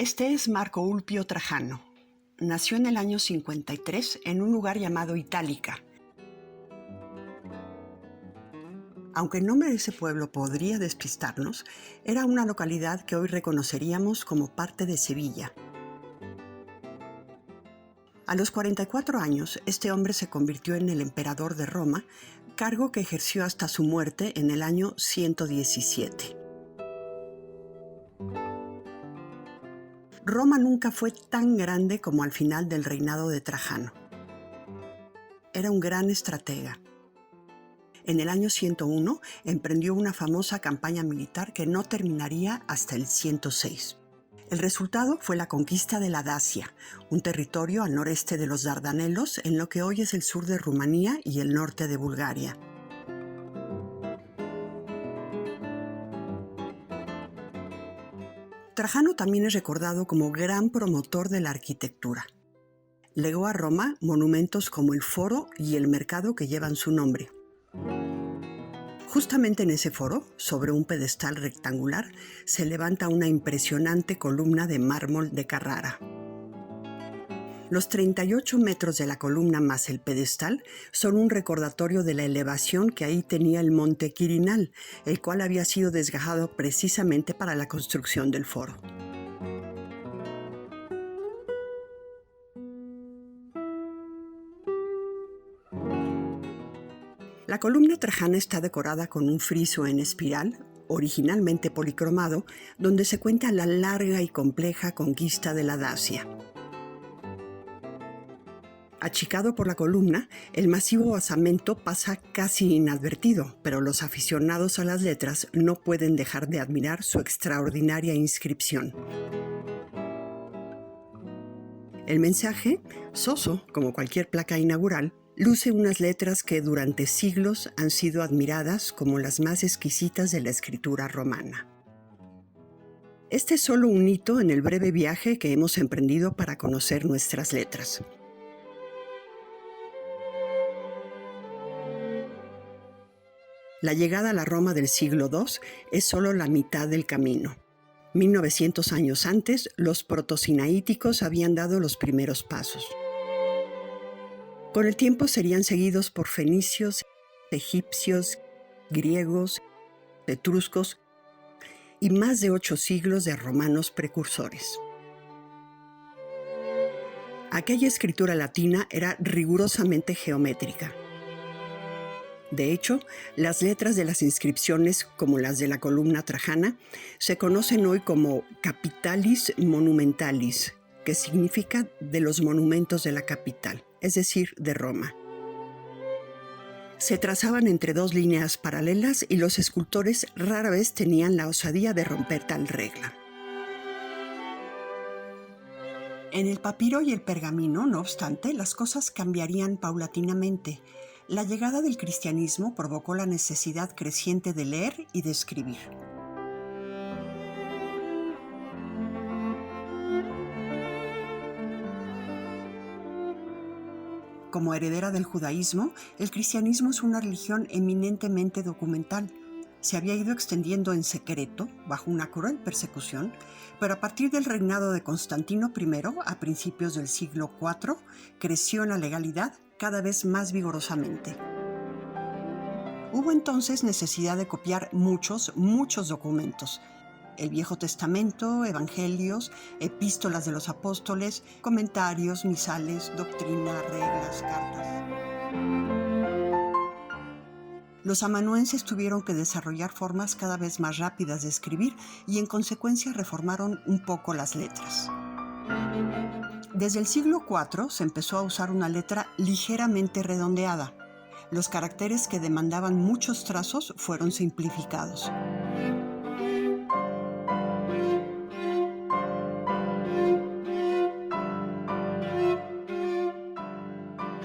Este es Marco Ulpio Trajano. Nació en el año 53 en un lugar llamado Itálica. Aunque el nombre de ese pueblo podría despistarnos, era una localidad que hoy reconoceríamos como parte de Sevilla. A los 44 años, este hombre se convirtió en el emperador de Roma, cargo que ejerció hasta su muerte en el año 117. Roma nunca fue tan grande como al final del reinado de Trajano. Era un gran estratega. En el año 101 emprendió una famosa campaña militar que no terminaría hasta el 106. El resultado fue la conquista de la Dacia, un territorio al noreste de los Dardanelos, en lo que hoy es el sur de Rumanía y el norte de Bulgaria. Trajano también es recordado como gran promotor de la arquitectura. Legó a Roma monumentos como el Foro y el Mercado que llevan su nombre. Justamente en ese foro, sobre un pedestal rectangular, se levanta una impresionante columna de mármol de Carrara. Los 38 metros de la columna más el pedestal son un recordatorio de la elevación que ahí tenía el monte Quirinal, el cual había sido desgajado precisamente para la construcción del foro. La columna trajana está decorada con un friso en espiral, originalmente policromado, donde se cuenta la larga y compleja conquista de la Dacia. Achicado por la columna, el masivo basamento pasa casi inadvertido, pero los aficionados a las letras no pueden dejar de admirar su extraordinaria inscripción. El mensaje, soso como cualquier placa inaugural, luce unas letras que durante siglos han sido admiradas como las más exquisitas de la escritura romana. Este es solo un hito en el breve viaje que hemos emprendido para conocer nuestras letras. La llegada a la Roma del siglo II es solo la mitad del camino. 1900 años antes, los protosinaíticos habían dado los primeros pasos. Con el tiempo serían seguidos por fenicios, egipcios, griegos, etruscos y más de 8 siglos de romanos precursores. Aquella escritura latina era rigurosamente geométrica. De hecho, las letras de las inscripciones, como las de la columna trajana, se conocen hoy como capitalis monumentalis, que significa de los monumentos de la capital, es decir, de Roma. Se trazaban entre dos líneas paralelas y los escultores rara vez tenían la osadía de romper tal regla. En el papiro y el pergamino, no obstante, las cosas cambiarían paulatinamente. La llegada del cristianismo provocó la necesidad creciente de leer y de escribir. Como heredera del judaísmo, el cristianismo es una religión eminentemente documental. Se había ido extendiendo en secreto, bajo una cruel persecución, pero a partir del reinado de Constantino I, a principios del siglo IV, creció en la legalidad cada vez más vigorosamente. Hubo entonces necesidad de copiar muchos documentos. El Viejo Testamento, evangelios, epístolas de los apóstoles, comentarios, misales, doctrina, reglas, cartas. Los amanuenses tuvieron que desarrollar formas cada vez más rápidas de escribir y en consecuencia reformaron un poco las letras. Desde el siglo IV se empezó a usar una letra ligeramente redondeada. Los caracteres que demandaban muchos trazos fueron simplificados.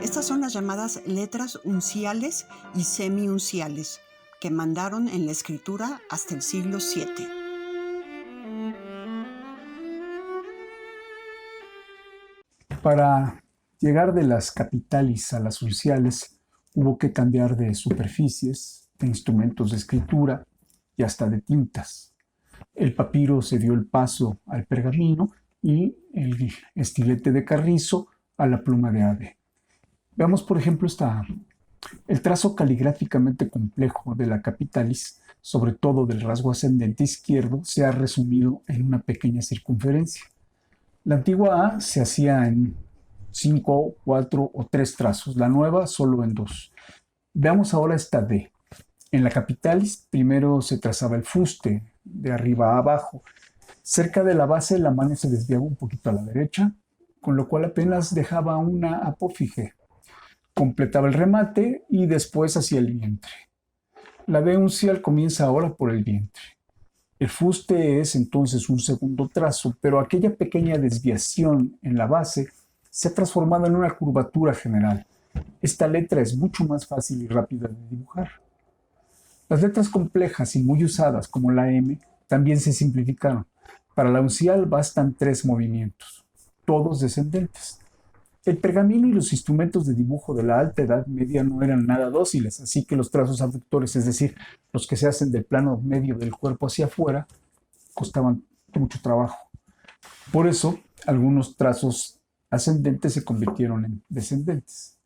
Estas son las llamadas letras unciales y semiunciales, que mandaron en la escritura hasta el siglo VII. Para llegar de las capitalis a las unciales, hubo que cambiar de superficies, de instrumentos de escritura y hasta de tintas. El papiro se dio el paso al pergamino y el estilete de carrizo a la pluma de ave. Veamos, por ejemplo, el trazo caligráficamente complejo de la capitalis, sobre todo del rasgo ascendente izquierdo, se ha resumido en una pequeña circunferencia. La antigua A se hacía en 5, 4 o 3 trazos, la nueva solo en 2. Veamos ahora esta D. En la capitalis primero se trazaba el fuste, de arriba a abajo. Cerca de la base la mano se desviaba un poquito a la derecha, con lo cual apenas dejaba una apófige. Completaba el remate y después hacia el vientre. La B uncial comienza ahora por el vientre. El fuste es entonces un segundo trazo, pero aquella pequeña desviación en la base se ha transformado en una curvatura general. Esta letra es mucho más fácil y rápida de dibujar. Las letras complejas y muy usadas, como la M, también se simplificaron. Para la uncial bastan 3 movimientos, todos descendentes. El pergamino y los instrumentos de dibujo de la Alta Edad Media no eran nada dóciles, así que los trazos abductores, es decir, los que se hacen del plano medio del cuerpo hacia afuera, costaban mucho trabajo. Por eso, algunos trazos ascendentes se convirtieron en descendentes.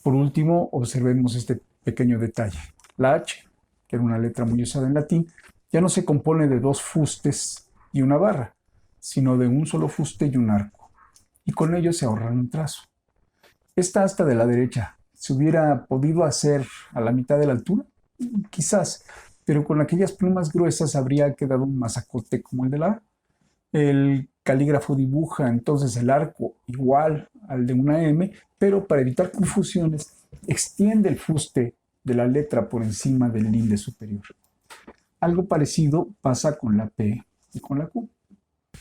Por último, observemos este pequeño detalle. La H, que era una letra muy usada en latín, ya no se compone de 2 fustes y una barra, sino de un solo fuste y un arco, y con ello se ahorran un trazo. Esta asta de la derecha, ¿se hubiera podido hacer a la mitad de la altura? Quizás, pero con aquellas plumas gruesas habría quedado un mazacote como el de la A. El calígrafo dibuja entonces el arco igual al de una M, pero para evitar confusiones, extiende el fuste de la letra por encima del linde superior. Algo parecido pasa con la P y con la Q.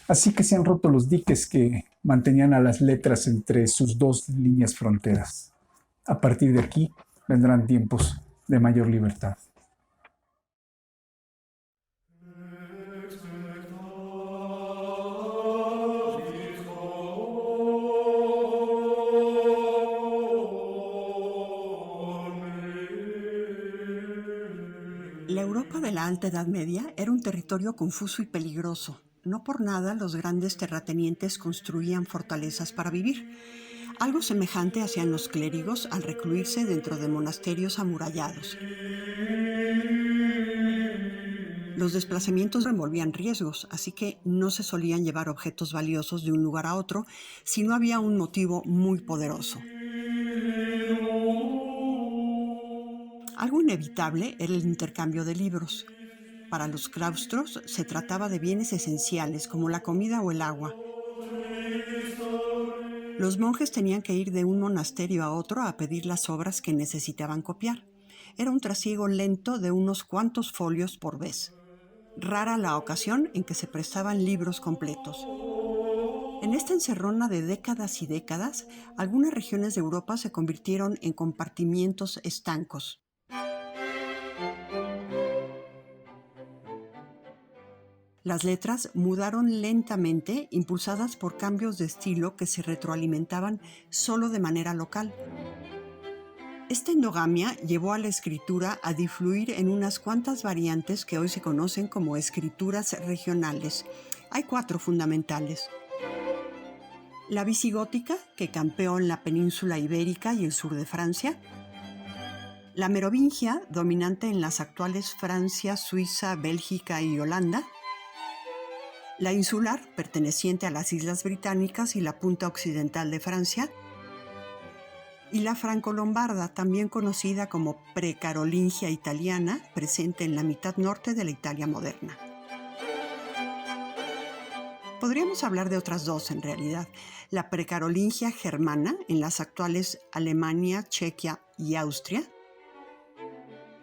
Así que se han roto los diques que mantenían a las letras entre sus 2 líneas fronteras. A partir de aquí vendrán tiempos de mayor libertad. La Europa de la Alta Edad Media era un territorio confuso y peligroso. No por nada los grandes terratenientes construían fortalezas para vivir. Algo semejante hacían los clérigos al recluirse dentro de monasterios amurallados. Los desplazamientos envolvían riesgos, así que no se solían llevar objetos valiosos de un lugar a otro si no había un motivo muy poderoso. Algo inevitable era el intercambio de libros. Para los claustros se trataba de bienes esenciales como la comida o el agua. Los monjes tenían que ir de un monasterio a otro a pedir las obras que necesitaban copiar. Era un trasiego lento de unos cuantos folios por vez. Rara la ocasión en que se prestaban libros completos. En esta encerrona de décadas y décadas, algunas regiones de Europa se convirtieron en compartimientos estancos. Las letras mudaron lentamente, impulsadas por cambios de estilo que se retroalimentaban solo de manera local. Esta endogamia llevó a la escritura a difluir en unas cuantas variantes que hoy se conocen como escrituras regionales. Hay 4 fundamentales. La visigótica, que campeó en la península ibérica y el sur de Francia. La merovingia, dominante en las actuales Francia, Suiza, Bélgica y Holanda. La insular, perteneciente a las Islas Británicas y la punta occidental de Francia. Y la franco-lombarda, también conocida como precarolingia italiana, presente en la mitad norte de la Italia moderna. Podríamos hablar de otras 2 en realidad. La precarolingia germana, en las actuales Alemania, Chequia y Austria.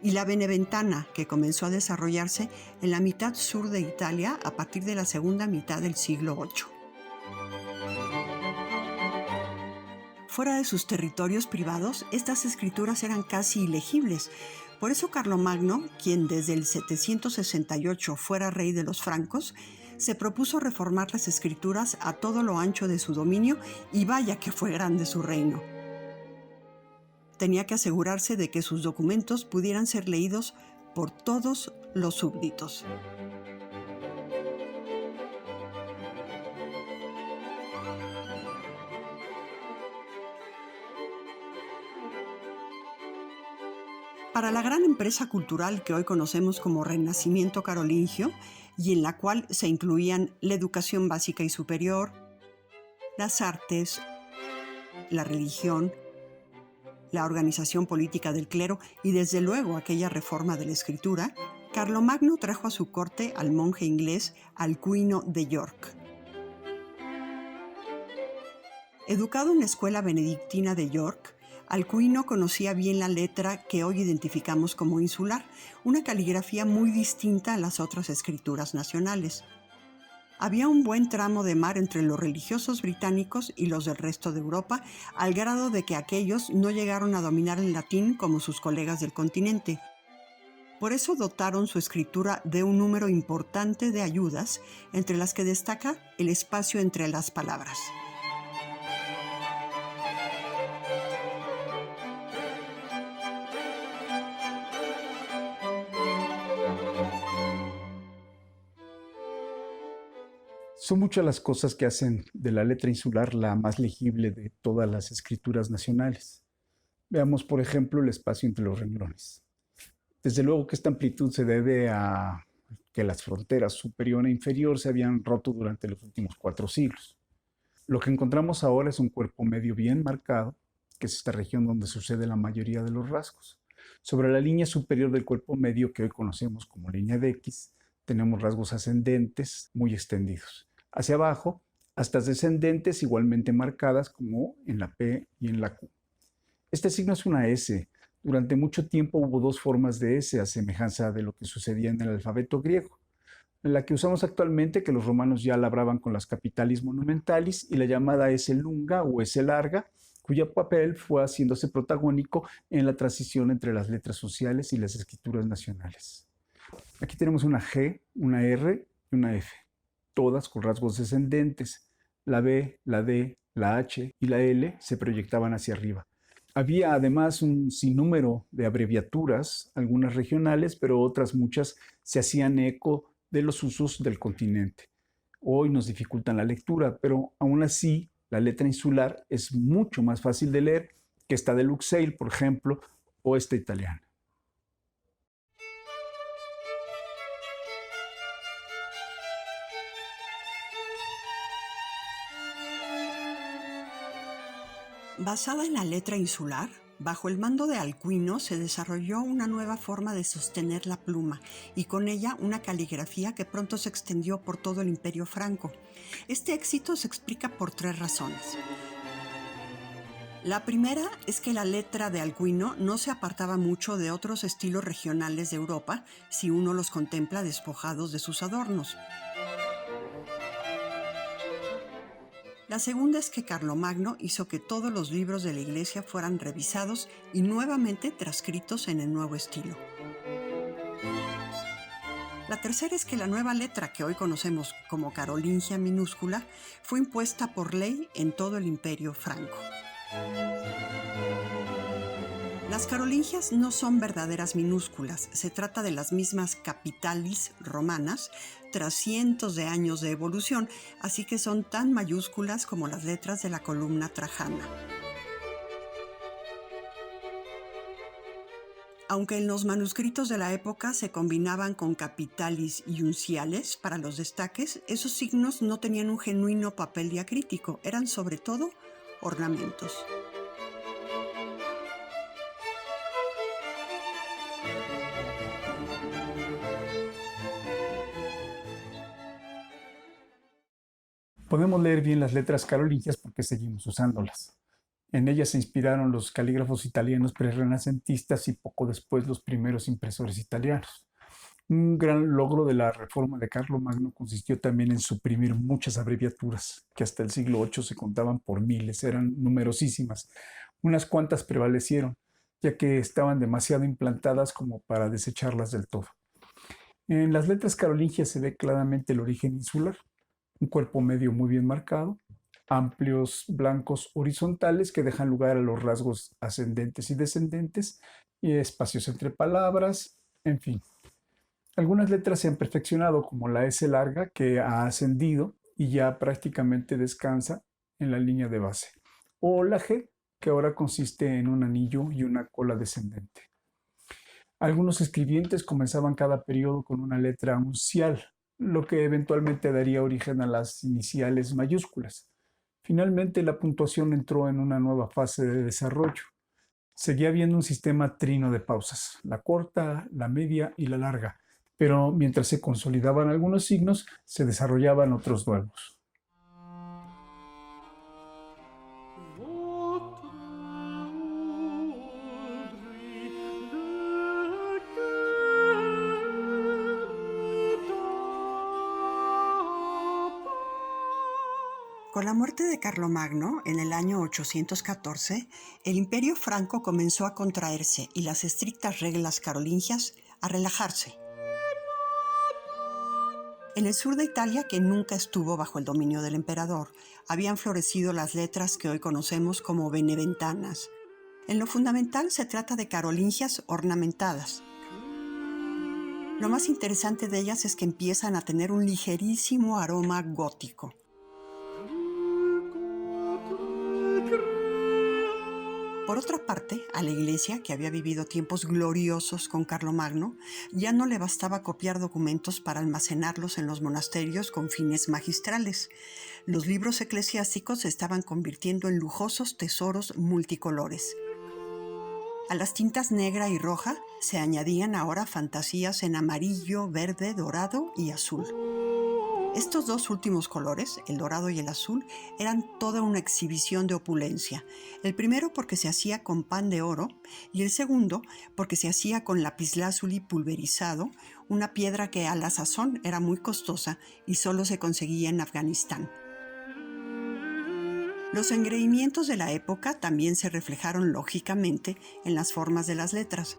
Y la beneventana, que comenzó a desarrollarse en la mitad sur de Italia a partir de la segunda mitad del siglo VIII. Fuera de sus territorios privados, estas escrituras eran casi ilegibles. Por eso Carlomagno, quien desde el 768 fuera rey de los francos, se propuso reformar las escrituras a todo lo ancho de su dominio, y vaya que fue grande su reino. Tenía que asegurarse de que sus documentos pudieran ser leídos por todos los súbditos. Para la gran empresa cultural que hoy conocemos como Renacimiento Carolingio, y en la cual se incluían la educación básica y superior, las artes, la religión, la organización política del clero y desde luego aquella reforma de la escritura, Carlomagno trajo a su corte al monje inglés Alcuino de York. Educado en la escuela benedictina de York, Alcuino conocía bien la letra que hoy identificamos como insular, una caligrafía muy distinta a las otras escrituras nacionales. Había un buen tramo de mar entre los religiosos británicos y los del resto de Europa, al grado de que aquellos no llegaron a dominar el latín como sus colegas del continente. Por eso dotaron su escritura de un número importante de ayudas, entre las que destaca el espacio entre las palabras. Son muchas las cosas que hacen de la letra insular la más legible de todas las escrituras nacionales. Veamos, por ejemplo, el espacio entre los renglones. Desde luego que esta amplitud se debe a que las fronteras superior e inferior se habían roto durante los últimos 4 siglos. Lo que encontramos ahora es un cuerpo medio bien marcado, que es esta región donde sucede la mayoría de los rasgos. Sobre la línea superior del cuerpo medio, que hoy conocemos como línea de X, tenemos rasgos ascendentes muy extendidos. Hacia abajo, hasta descendentes igualmente marcadas como en la P y en la Q. Este signo es una S. Durante mucho tiempo hubo 2 formas de S, a semejanza de lo que sucedía en el alfabeto griego. La que usamos actualmente, que los romanos ya labraban con las capitalis monumentalis, y la llamada S lunga o S larga, cuyo papel fue haciéndose protagónico en la transición entre las letras sociales y las escrituras nacionales. Aquí tenemos una G, una R y una F, todas con rasgos descendentes. La B, la D, la H y la L se proyectaban hacia arriba. Había además un sinnúmero de abreviaturas, algunas regionales, pero otras muchas se hacían eco de los usos del continente. Hoy nos dificultan la lectura, pero aún así la letra insular es mucho más fácil de leer que esta de Luxeil, por ejemplo, o esta italiana. Basada en la letra insular, bajo el mando de Alcuino se desarrolló una nueva forma de sostener la pluma y con ella una caligrafía que pronto se extendió por todo el Imperio Franco. Este éxito se explica por 3 razones. La primera es que la letra de Alcuino no se apartaba mucho de otros estilos regionales de Europa si uno los contempla despojados de sus adornos. La segunda es que Carlomagno hizo que todos los libros de la Iglesia fueran revisados y nuevamente transcritos en el nuevo estilo. La tercera es que la nueva letra que hoy conocemos como carolingia minúscula fue impuesta por ley en todo el Imperio Franco. Las carolingias no son verdaderas minúsculas, se trata de las mismas capitalis romanas tras cientos de años de evolución, así que son tan mayúsculas como las letras de la columna trajana. Aunque en los manuscritos de la época se combinaban con capitalis y unciales para los destaques, esos signos no tenían un genuino papel diacrítico, eran sobre todo ornamentos. Podemos leer bien las letras carolingias porque seguimos usándolas. En ellas se inspiraron los calígrafos italianos prerrenacentistas y poco después los primeros impresores italianos. Un gran logro de la reforma de Carlomagno consistió también en suprimir muchas abreviaturas, que hasta el siglo VIII se contaban por miles, eran numerosísimas. Unas cuantas prevalecieron, ya que estaban demasiado implantadas como para desecharlas del todo. En las letras carolingias se ve claramente el origen insular, un cuerpo medio muy bien marcado, amplios blancos horizontales que dejan lugar a los rasgos ascendentes y descendentes, y espacios entre palabras, en fin. Algunas letras se han perfeccionado, como la S larga, que ha ascendido y ya prácticamente descansa en la línea de base, o la G, que ahora consiste en un anillo y una cola descendente. Algunos escribientes comenzaban cada periodo con una letra uncial, lo que eventualmente daría origen a las iniciales mayúsculas. Finalmente, la puntuación entró en una nueva fase de desarrollo. Seguía habiendo un sistema trino de pausas, la corta, la media y la larga, pero mientras se consolidaban algunos signos, se desarrollaban otros nuevos. Con la muerte de Carlomagno en el año 814, el imperio franco comenzó a contraerse y las estrictas reglas carolingias a relajarse. En el sur de Italia, que nunca estuvo bajo el dominio del emperador, habían florecido las letras que hoy conocemos como beneventanas. En lo fundamental se trata de carolingias ornamentadas. Lo más interesante de ellas es que empiezan a tener un ligerísimo aroma gótico. Por otra parte, a la Iglesia, que había vivido tiempos gloriosos con Carlomagno, ya no le bastaba copiar documentos para almacenarlos en los monasterios con fines magistrales. Los libros eclesiásticos se estaban convirtiendo en lujosos tesoros multicolores. A las tintas negra y roja se añadían ahora fantasías en amarillo, verde, dorado y azul. Estos dos últimos colores, el dorado y el azul, eran toda una exhibición de opulencia. El primero porque se hacía con pan de oro y el segundo porque se hacía con lapislázuli pulverizado, una piedra que a la sazón era muy costosa y solo se conseguía en Afganistán. Los engreimientos de la época también se reflejaron lógicamente en las formas de las letras.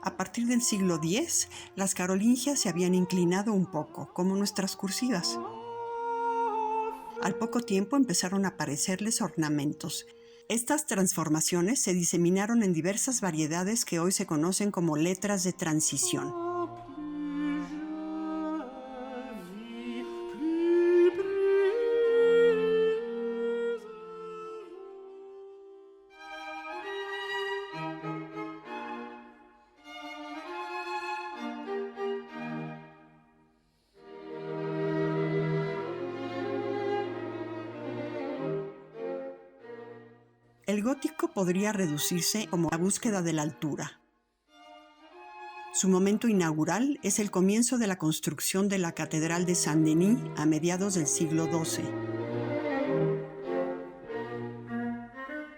A partir del siglo X, las carolingias se habían inclinado un poco, como nuestras cursivas. Al poco tiempo empezaron a aparecerles ornamentos. Estas transformaciones se diseminaron en diversas variedades que hoy se conocen como letras de transición. El gótico podría reducirse como la búsqueda de la altura. Su momento inaugural es el comienzo de la construcción de la Catedral de Saint-Denis a mediados del siglo XII.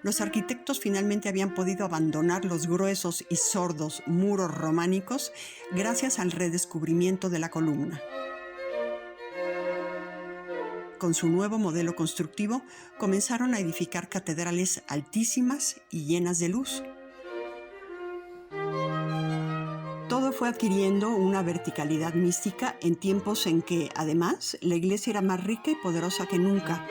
Los arquitectos finalmente habían podido abandonar los gruesos y sordos muros románicos gracias al redescubrimiento de la columna. Con su nuevo modelo constructivo, comenzaron a edificar catedrales altísimas y llenas de luz. Todo fue adquiriendo una verticalidad mística en tiempos en que, además, la Iglesia era más rica y poderosa que nunca.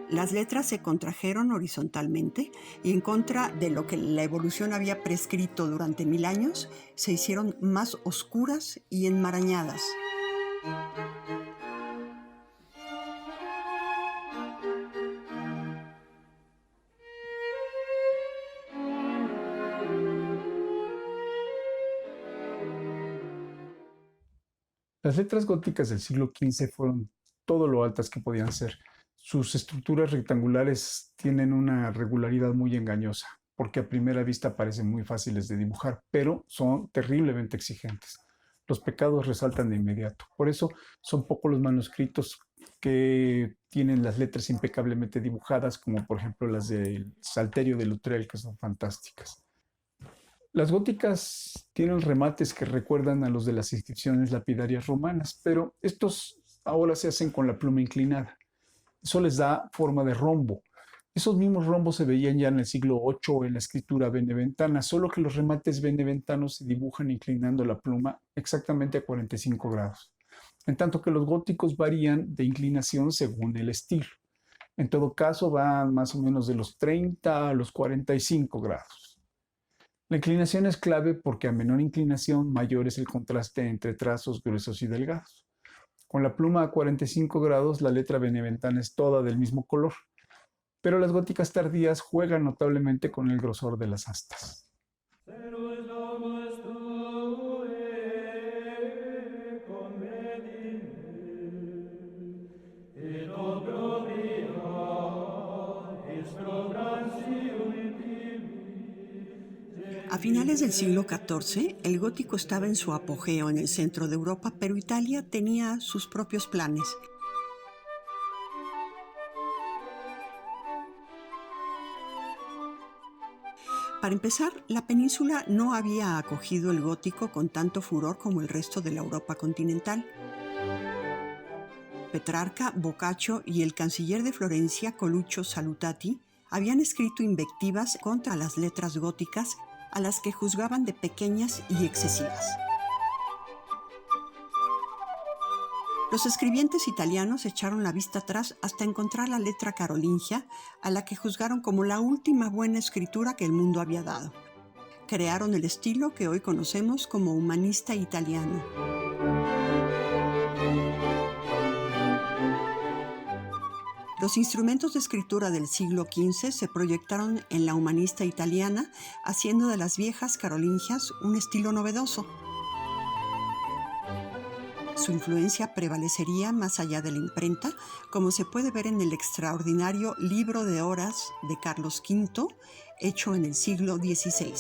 Las letras se contrajeron horizontalmente y en contra de lo que la evolución había prescrito durante 1000 años, se hicieron más oscuras y enmarañadas. Las letras góticas del siglo XV fueron todo lo altas que podían ser. Sus estructuras rectangulares tienen una regularidad muy engañosa, porque a primera vista parecen muy fáciles de dibujar, pero son terriblemente exigentes. Los pecados resaltan de inmediato. Por eso son pocos los manuscritos que tienen las letras impecablemente dibujadas, como por ejemplo las del Salterio de Lutrell, que son fantásticas. Las góticas tienen remates que recuerdan a los de las inscripciones lapidarias romanas, pero estos ahora se hacen con la pluma inclinada. Eso les da forma de rombo. Esos mismos rombos se veían ya en el siglo VIII en la escritura beneventana, solo que los remates beneventanos se dibujan inclinando la pluma exactamente a 45 grados, en tanto que los góticos varían de inclinación según el estilo. En todo caso, van más o menos de los 30 a los 45 grados. La inclinación es clave porque a menor inclinación, mayor es el contraste entre trazos gruesos y delgados. Con la pluma a 45 grados, la letra beneventana es toda del mismo color. pero las góticas tardías juegan notablemente con el grosor de las astas. A finales del siglo XIV, el gótico estaba en su apogeo en el centro de Europa, pero Italia tenía sus propios planes. Para empezar, la península no había acogido el gótico con tanto furor como el resto de la Europa continental. Petrarca, Boccaccio y el canciller de Florencia, Coluccio Salutati, habían escrito invectivas contra las letras góticas, a las que juzgaban de pequeñas y excesivas. Los escribientes italianos echaron la vista atrás hasta encontrar la letra carolingia, a la que juzgaron como la última buena escritura que el mundo había dado. Crearon el estilo que hoy conocemos como humanista italiano. Los instrumentos de escritura del siglo XV se proyectaron en la humanista italiana, haciendo de las viejas carolingias un estilo novedoso. Su influencia prevalecería más allá de la imprenta, como se puede ver en el extraordinario Libro de Horas de Carlos V, hecho en el siglo XVI.